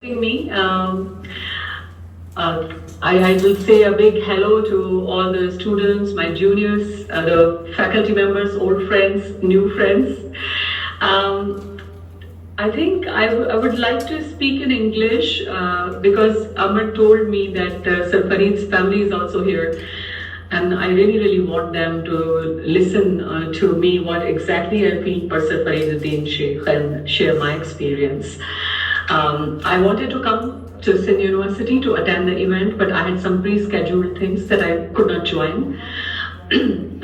Me. I will say a big hello to all the students, my juniors, the faculty members, old friends, new friends. Um, I think I would like to speak in English because Amar told me that Sir Farid's family is also here. And I really want them to listen to me what exactly I feel for Sir Fariduddin Sheikh and share my experience. I wanted to come to Sindh University to attend the event, but I had some pre-scheduled things that I could not join. And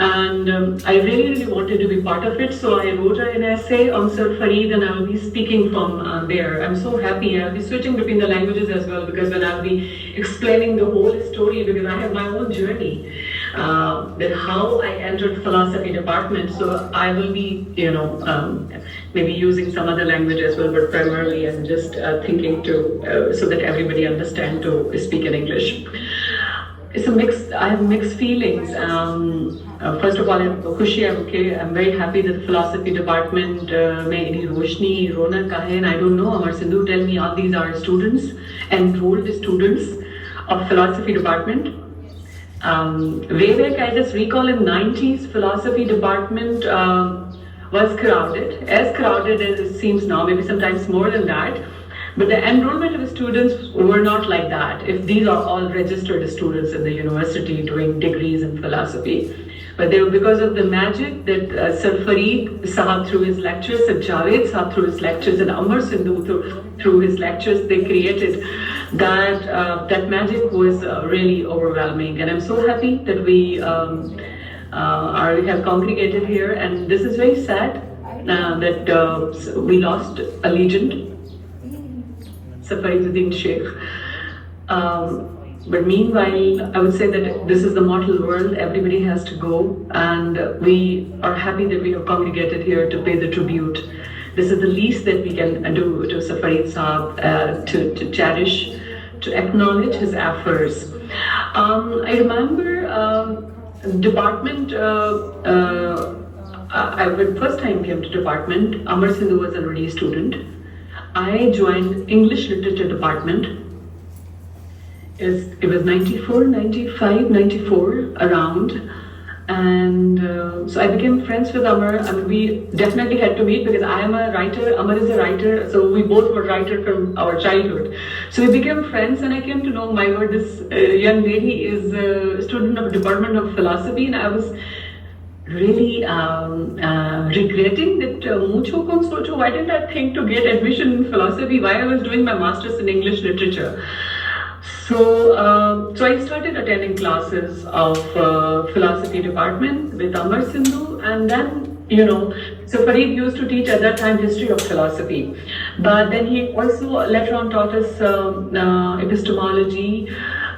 I really wanted to be part of it, so I wrote an essay on Sir Farid and I'll be speaking from there. I'm so happy. I'll be switching between the languages as well because when I'll be explaining the whole story, because I have my own journey, that how I entered philosophy department, so I will be, maybe using some other language as well, but primarily I'm just thinking to, so that everybody understand to speak in English. It's a mixed. I have mixed feelings. First of all, I'm okay. I'm very happy that the philosophy department mein itni roshni, ronak hai, and I don't know. Amar Sindhu tell me all these are students, enrolled students of philosophy department. Way back, I just recall in 90s, philosophy department was crowded, as crowded as it seems now. Maybe sometimes more than that. But the enrollment of the students were not like that. If these are all registered students in the university doing degrees in philosophy. But they were because of the magic that Sir Farid Sahab through his lectures, Sir Javed Sahab through his lectures, and Amar Sindhu through his lectures, they created that that magic was really overwhelming. And I'm so happy that we have congregated here. And this is very sad that we lost a legend, Sir Fariduddin Sheikh. But meanwhile, I would say that this is the mortal world, everybody has to go, and we are happy that we have congregated here to pay the tribute. This is the least that we can do to Sir Farid Sahab, to cherish, to acknowledge his efforts. I remember department, when first time came to department, Amar Sindhu was already a student. I joined English Literature Department. It was 94, 95, 94 around. And so I became friends with Amar. I mean, we definitely had to meet because I am a writer, Amar is a writer. So we both were writers from our childhood. So we became friends and I came to know, my God, this young lady is a student of Department of Philosophy, and I was really regretting that why didn't I think to get admission in philosophy, why I was doing my master's in English literature. So I started attending classes of philosophy department with Amar Sindhu, and then, so Farid used to teach at that time history of philosophy, but then he also later on taught us epistemology,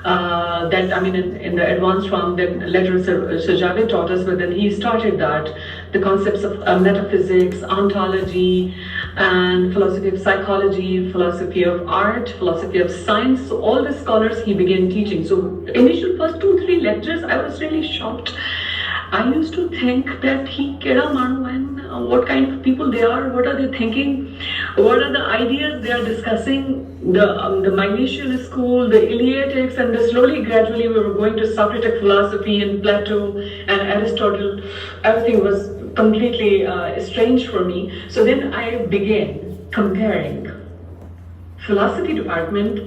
in the advanced form, then later Sir Javed taught us, but then he started that, the concepts of metaphysics, ontology, and philosophy of psychology, philosophy of art, philosophy of science. So all the scholars he began teaching. So initial first 2-3 lectures, I was really shocked. I used to think that he keda manu and what kind of people they are, what are they thinking, what are the ideas they are discussing, the Milesian school, the Eleatics, and slowly, gradually we were going to Socratic philosophy and Plato and Aristotle. Everything was completely strange for me. So then I began comparing philosophy department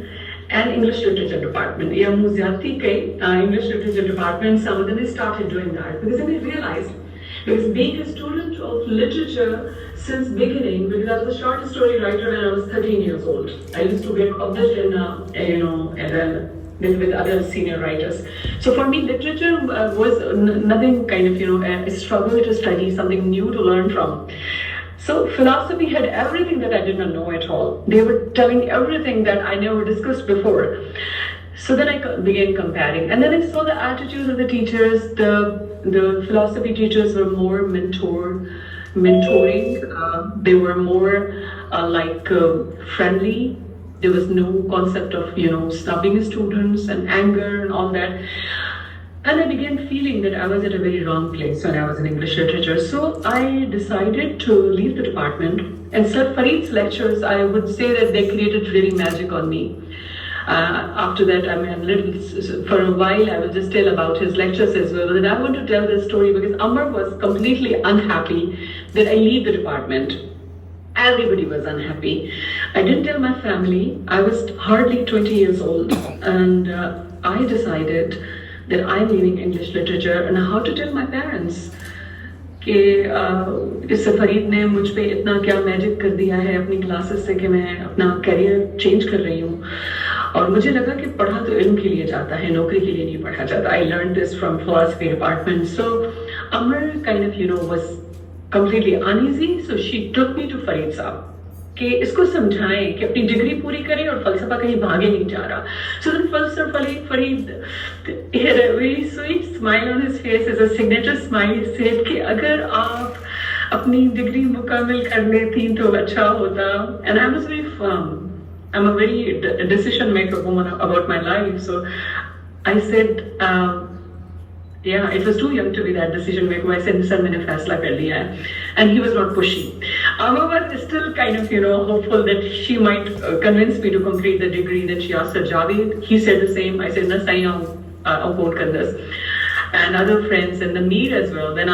and English literature department. English literature department, some of them started doing that because then I realized, because being a student of literature since beginning, because I was a short story writer when I was 13 years old. I used to get published with other senior writers. So for me, literature was nothing kind of, a struggle to study, something new to learn from. So philosophy had everything that I did not know at all. They were telling everything that I never discussed before. So then I began comparing. And then I saw the attitudes of the teachers. The philosophy teachers were more mentoring. They were more friendly. There was no concept of, snubbing students and anger and all that. And I began feeling that I was at a very wrong place when I was in English literature. So I decided to leave the department. And Sir Farid's lectures, I would say that they created really magic on me. After that, I mean, for a while, I will just tell about his lectures as well. But I want to tell this story because Amar was completely unhappy that I leave the department. Everybody was unhappy. I didn't tell my family. I was hardly 20 years old. And I decided that I'm leaving English literature and how to tell my parents कि इस फरीद ने मुझ पे इतना क्या magic कर दिया है अपनी क्लासेस से कि मैं अपना करियर चेंज कर रही हूँ और मुझे लगा कि पढ़ा तो इल्म के लिए जाता है नौकरी के लिए नहीं पढ़ा जाता I learned this from philosophy department so Amar kind of was completely uneasy so she took me to Farid साहब कि इसको समझाएं कि अपनी डिग्री पूरी करें और फलसफा कहीं भागे नहीं जा रहा so then Farid he had a very sweet smile on his face as a signature smile he said कि अगर आप अपनी डिग्री मुकम्मल कर लेती तो अच्छा होता and I was very firm I'm a very decision maker woman about my life so I said yeah, it was too young to be that decision maker. I said, "Sir, मैंने फैसला कर लिया है," and he was not pushy. However, still kind of hopeful that she might convince me to complete the degree. Then she asked Sir Javed. He said the same. I said, "No, sahi I'll vote कर this." And other friends and the Mir as well. Then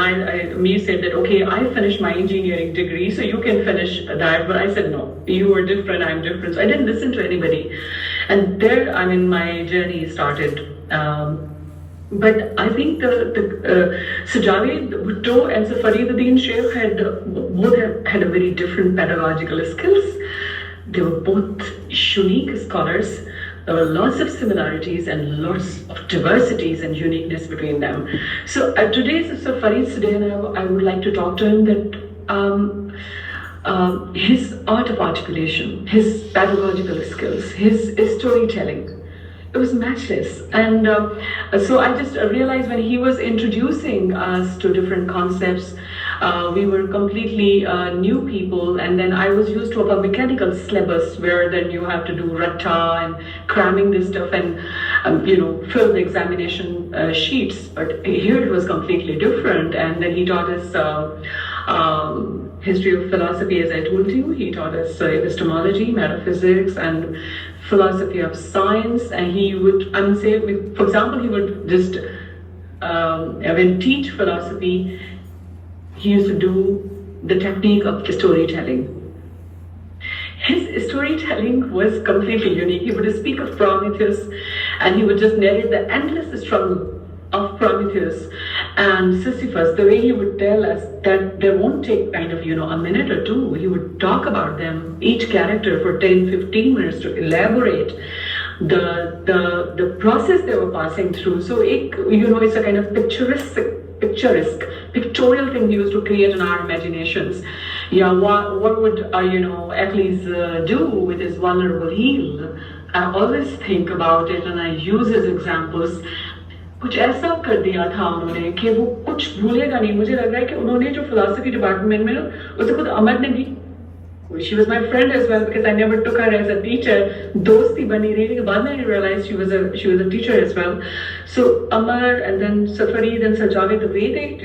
Mir said that okay, I finished my engineering degree, so you can finish that. But I said no, you are different, I'm different. So I didn't listen to anybody, and there, I mean, my journey started. But I think Sir Javed Bhutto and Sir Fariduddin Sheikh had a very different pedagogical skills. They were both unique scholars. There were lots of similarities and lots of diversities and uniqueness between them. So today, Sir Farid's day, and I would like to talk to him that his art of articulation, his pedagogical skills, his storytelling, it was matchless. And so I just realized when he was introducing us to different concepts, we were completely new people, and then I was used to a mechanical syllabus where then you have to do ratta and cramming this stuff and fill the examination sheets. But here it was completely different, and then he taught us history of philosophy, as I told you. He taught us epistemology, metaphysics, and philosophy of science. And he would, I would say, for example, he would just when teach philosophy, he used to do the technique of storytelling. His storytelling was completely unique. He would speak of Prometheus and he would just narrate the endless struggle of Prometheus and Sisyphus, the way he would tell us that they won't take kind of, a minute or two. He would talk about them, each character for 10, 15 minutes to elaborate the process they were passing through. So, it's a kind of pictorial thing he used to create in our imaginations. Yeah, what would Achilles do with his vulnerable heel? I always think about it and I use his examples. कुछ ऐसा कर दिया था उन्होंने कि वो कुछ भूलेगा नहीं. मुझे लग रहा है कि उन्होंने जो philosophy department में उसे खुद अमर ने भी, she was my friend as well because I never took her as a teacher. दोस्ती बनी रही लेकिन बाद में I realized she was a teacher as well. So Amar and then Sir Farid and Sir Javed, the way they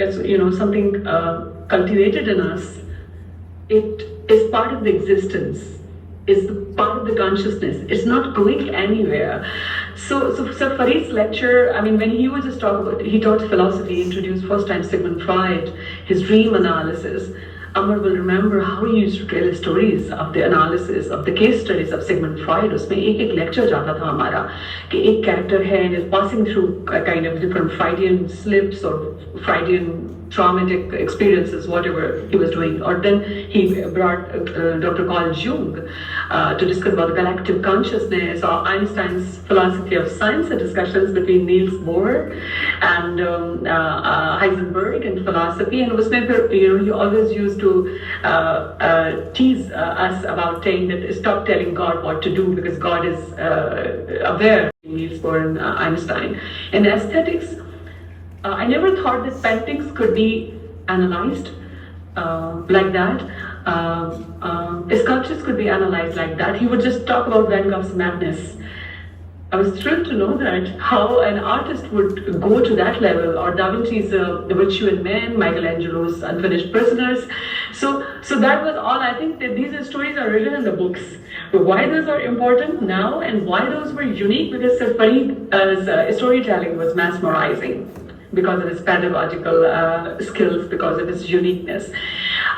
something cultivated in us, it is part of the existence. Is part of the consciousness. It's not going anywhere. So Sir Farid's lecture, I mean, when he would just talk about, he taught philosophy, introduced first time Sigmund Freud, his dream analysis. Amar will remember how he used to tell his stories of the analysis, of the case studies of Sigmund Freud. उसमें एक lecture जाता था हमारा कि एक character है and is passing through a kind of different Freudian slips or Freudian traumatic experiences, whatever he was doing. Or then he brought Dr. Carl Jung to discuss about the collective consciousness, or Einstein's philosophy of science, the discussions between Niels Bohr and Heisenberg and philosophy. And he always used to tease us about saying that stop telling God what to do because God is aware. Niels Bohr and Einstein. In aesthetics, I never thought that paintings could be analyzed like that. Sculptures could be analyzed like that. He would just talk about Van Gogh's madness. I was thrilled to know that how an artist would go to that level, or Da Vinci's The Virtue in Men, Michelangelo's Unfinished Prisoners. So that was all. I think that these stories are written in the books. But why those are important now and why those were unique, because Sir Farid's storytelling was mesmerizing because of his pedagogical skills, because of his uniqueness.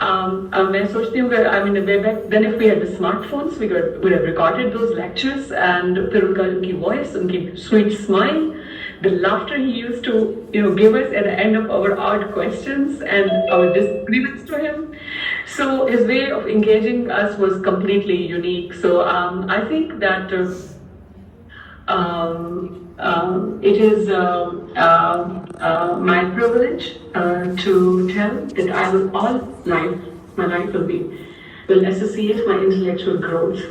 मैं सोचती हूँ I mean way back then if we had the smartphones we would have recorded those lectures, and फिर उनकी voice, उनकी sweet smile, the laughter he used to give us at the end of our odd questions and our disagreements to him. So his way of engaging us was completely unique. So I think that it is my privilege to tell that I will my life will associate my intellectual growth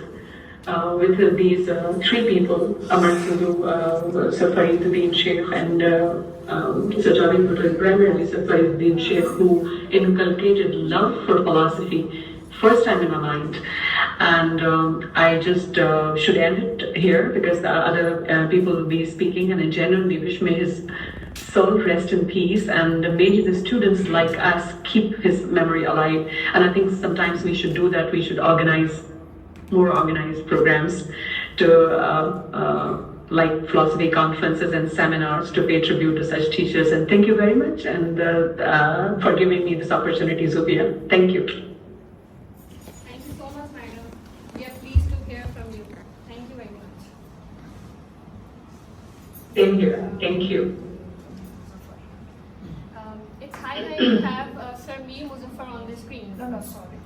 with these three people, Amar Sindhu, Sir Fariduddin Sheikh, and Sir Bhutto, primarily Sir Fariduddin Sheikh, who inculcated love for philosophy first time in my mind. And I just should end it here because the other people will be speaking, and I genuinely wish may his soul rest in peace, and may the students like us keep his memory alive. And I think sometimes we should do that. We should organize more organized programs to like philosophy conferences and seminars to pay tribute to such teachers. And thank you very much, and for giving me this opportunity, Zubia. Thank you. Thank you so much, madam. We are pleased to hear from you. Thank you very much. Same here. Thank you. It's high time to have Sir Mir Muzaffar on the screen. No, sorry.